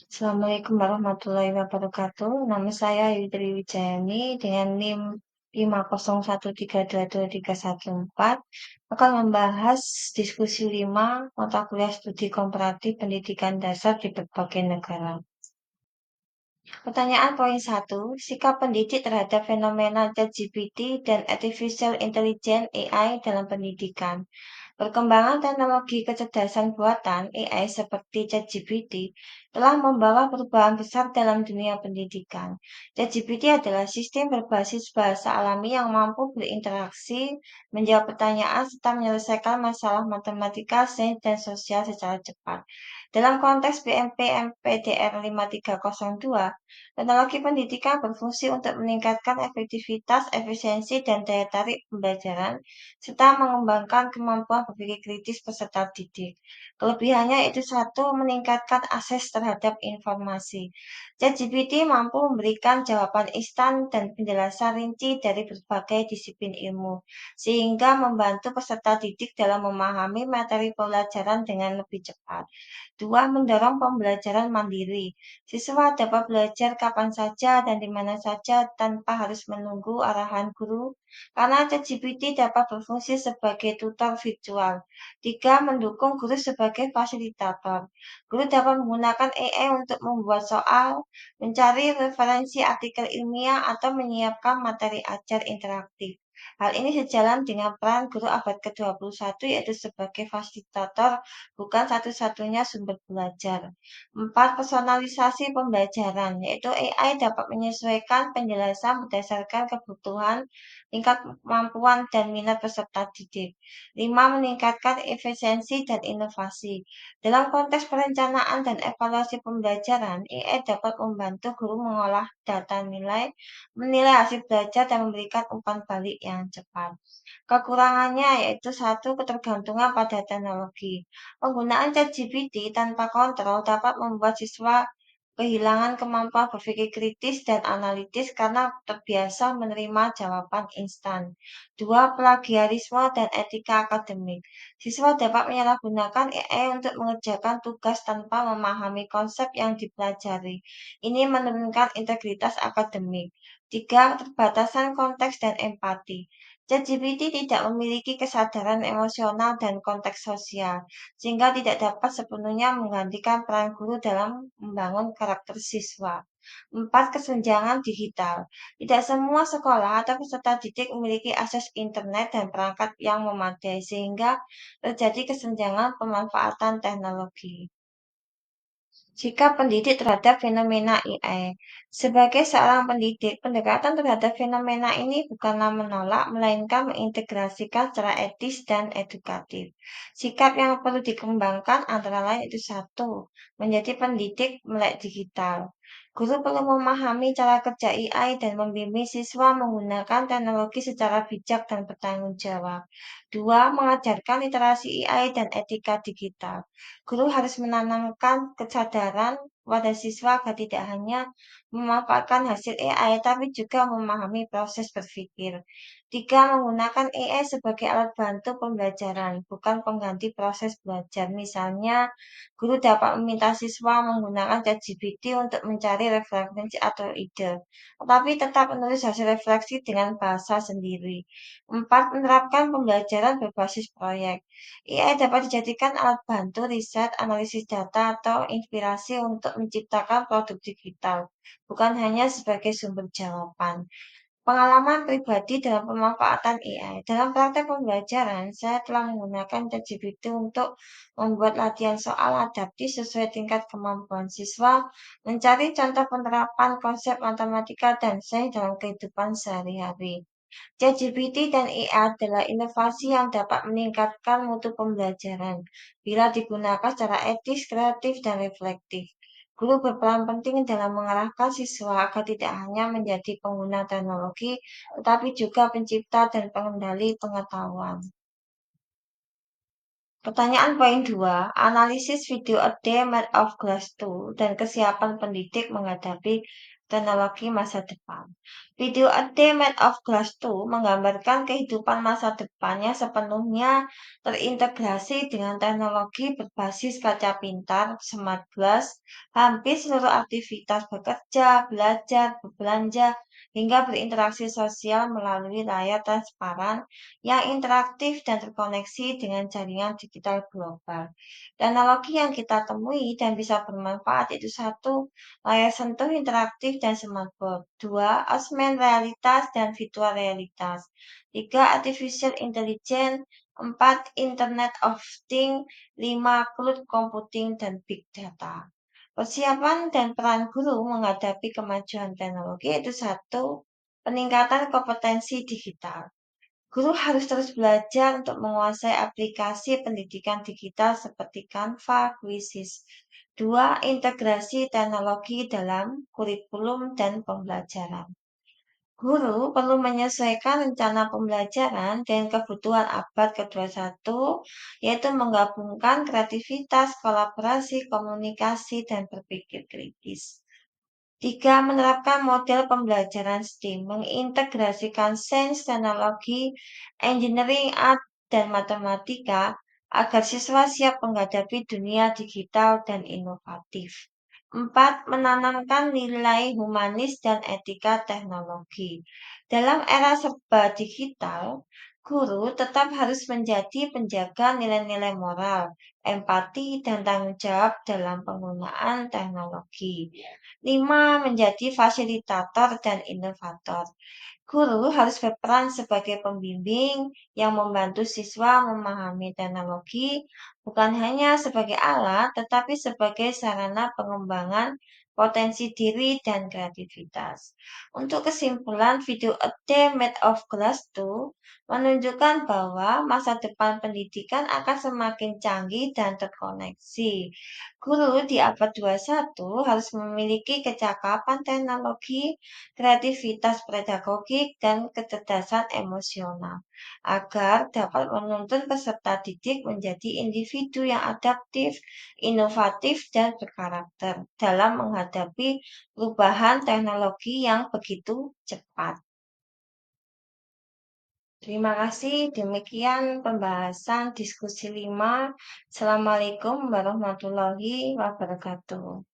Assalamualaikum warahmatullahi wabarakatuh. Nama saya Yudri Wijayani dengan NIM 501322314 akan membahas diskusi 5 mata kuliah studi komparatif pendidikan dasar di berbagai negara. Pertanyaan poin 1, sikap pendidik terhadap fenomena ChatGPT dan Artificial Intelligence AI dalam pendidikan. Perkembangan teknologi kecerdasan buatan AI seperti ChatGPT telah membawa perubahan besar dalam dunia pendidikan. ChatGPT adalah sistem berbasis bahasa alami yang mampu berinteraksi, menjawab pertanyaan, serta menyelesaikan masalah matematika, sains, dan sosial secara cepat. Dalam konteks BMP MPDR 5302, teknologi pendidikan berfungsi untuk meningkatkan efektivitas, efisiensi, dan daya tarik pembelajaran serta mengembangkan kemampuan berpikir kritis peserta didik. Kelebihannya itu satu, meningkatkan akses terhadap informasi. ChatGPT mampu memberikan jawaban instan dan penjelasan rinci dari berbagai disiplin ilmu, sehingga membantu peserta didik dalam memahami materi pelajaran dengan lebih cepat. Dua, mendorong pembelajaran mandiri. Siswa dapat belajar kapan saja dan di mana saja tanpa harus menunggu arahan guru karena ChatGPT dapat berfungsi sebagai tutor virtual. Tiga, mendukung guru sebagai fasilitator. Guru dapat menggunakan AI untuk membuat soal, mencari referensi artikel ilmiah, atau menyiapkan materi ajar interaktif. Hal ini sejalan dengan peran guru abad ke-21 yaitu sebagai fasilitator, bukan satu-satunya sumber belajar. 4. Personalisasi pembelajaran, yaitu AI dapat menyesuaikan penjelasan berdasarkan kebutuhan tingkat kemampuan dan minat peserta didik. 5. Meningkatkan efisiensi dan inovasi. Dalam konteks perencanaan dan evaluasi pembelajaran, AI dapat membantu guru mengolah data menilai hasil belajar dan memberikan umpan balik yang cepat. Kekurangannya yaitu satu, ketergantungan pada teknologi. Penggunaan ChatGPT tanpa kontrol dapat membuat siswa kehilangan kemampuan berpikir kritis dan analitis karena terbiasa menerima jawaban instan. Dua, plagiarisme dan etika akademik. Siswa dapat menyalahgunakan AI untuk mengerjakan tugas tanpa memahami konsep yang dipelajari. Ini menurunkan integritas akademik. Tiga, keterbatasan konteks dan empati. ChatGPT tidak memiliki kesadaran emosional dan konteks sosial, sehingga tidak dapat sepenuhnya menggantikan peran guru dalam membangun karakter siswa. 4. Kesenjangan digital. Tidak semua sekolah atau peserta didik memiliki akses internet dan perangkat yang memadai, sehingga terjadi kesenjangan pemanfaatan teknologi. Sikap pendidik terhadap fenomena AI. Sebagai seorang pendidik, pendekatan terhadap fenomena ini bukanlah menolak, melainkan mengintegrasikan secara etis dan edukatif. Sikap yang perlu dikembangkan antara lain itu satu, menjadi pendidik melek digital. Guru perlu memahami cara kerja AI dan membimbing siswa menggunakan teknologi secara bijak dan bertanggung jawab. Dua, mengajarkan literasi AI dan etika digital. Guru harus menanamkan kesadaran pada siswa agar tidak hanya memanfaatkan hasil AI, tapi juga memahami proses berpikir. Tiga, menggunakan AI sebagai alat bantu pembelajaran, bukan pengganti proses belajar. Misalnya, guru dapat meminta siswa menggunakan ChatGPT untuk mencari referensi atau ide, tetapi tetap menulis hasil refleksi dengan bahasa sendiri. Empat, menerapkan pembelajaran berbasis proyek. AI dapat dijadikan alat bantu riset, analisis data, atau inspirasi untuk menciptakan produk digital, bukan hanya sebagai sumber jawaban. Pengalaman pribadi dalam pemanfaatan AI. Dalam praktek pembelajaran, saya telah menggunakan ChatGPT untuk membuat latihan soal adaptif sesuai tingkat kemampuan siswa, mencari contoh penerapan konsep matematika dan sains dalam kehidupan sehari-hari. ChatGPT dan AI adalah inovasi yang dapat meningkatkan mutu pembelajaran bila digunakan secara etis, kreatif, dan reflektif. Guru berperan penting dalam mengarahkan siswa agar tidak hanya menjadi pengguna teknologi, tetapi juga pencipta dan pengendali pengetahuan. Pertanyaan poin 2, analisis video a day made of glass 2 dan kesiapan pendidik menghadapi teknologi masa depan. Video a day made of glass 2 menggambarkan kehidupan masa depannya sepenuhnya terintegrasi dengan teknologi berbasis kaca pintar, smart glass. Hampir seluruh aktivitas bekerja, belajar, berbelanja, hingga berinteraksi sosial melalui layar transparan yang interaktif dan terkoneksi dengan jaringan digital global. Teknologi yang kita temui dan bisa bermanfaat itu satu, layar sentuh interaktif dan smartboard. Dua, augmented realitas dan virtual realitas. Tiga, artificial intelligence. Empat, Internet of Things. Lima, cloud computing dan big data. Persiapan dan peran guru menghadapi kemajuan teknologi itu satu, peningkatan kompetensi digital. Guru harus terus belajar untuk menguasai aplikasi pendidikan digital seperti Canva, Quizzes. Dua, integrasi teknologi dalam kurikulum dan pembelajaran. Guru perlu menyesuaikan rencana pembelajaran dengan kebutuhan abad ke-21, yaitu menggabungkan kreativitas, kolaborasi, komunikasi, dan berpikir kritis. Tiga, menerapkan model pembelajaran STEAM, mengintegrasikan sains, teknologi, engineering, art, dan matematika agar siswa siap menghadapi dunia digital dan inovatif. Empat, menanamkan nilai humanis dan etika teknologi. Dalam era serba digital, guru tetap harus menjadi penjaga nilai-nilai moral, empati, dan tanggung jawab dalam penggunaan teknologi. 5. Menjadi fasilitator dan inovator. Guru harus berperan sebagai pembimbing yang membantu siswa memahami teknologi bukan hanya sebagai alat, tetapi sebagai sarana pengembangan potensi diri dan kreativitas. Untuk kesimpulan, video A Day Made of Glass 2 menunjukkan bahwa masa depan pendidikan akan semakin canggih dan terkoneksi. Guru di abad 21 harus memiliki kecakapan teknologi, kreativitas pedagogik, dan kecerdasan emosional agar dapat menuntun peserta didik menjadi individu yang adaptif, inovatif, dan berkarakter dalam menghadapi perubahan teknologi yang begitu cepat. Terima kasih. Demikian pembahasan diskusi 5. Assalamualaikum warahmatullahi wabarakatuh.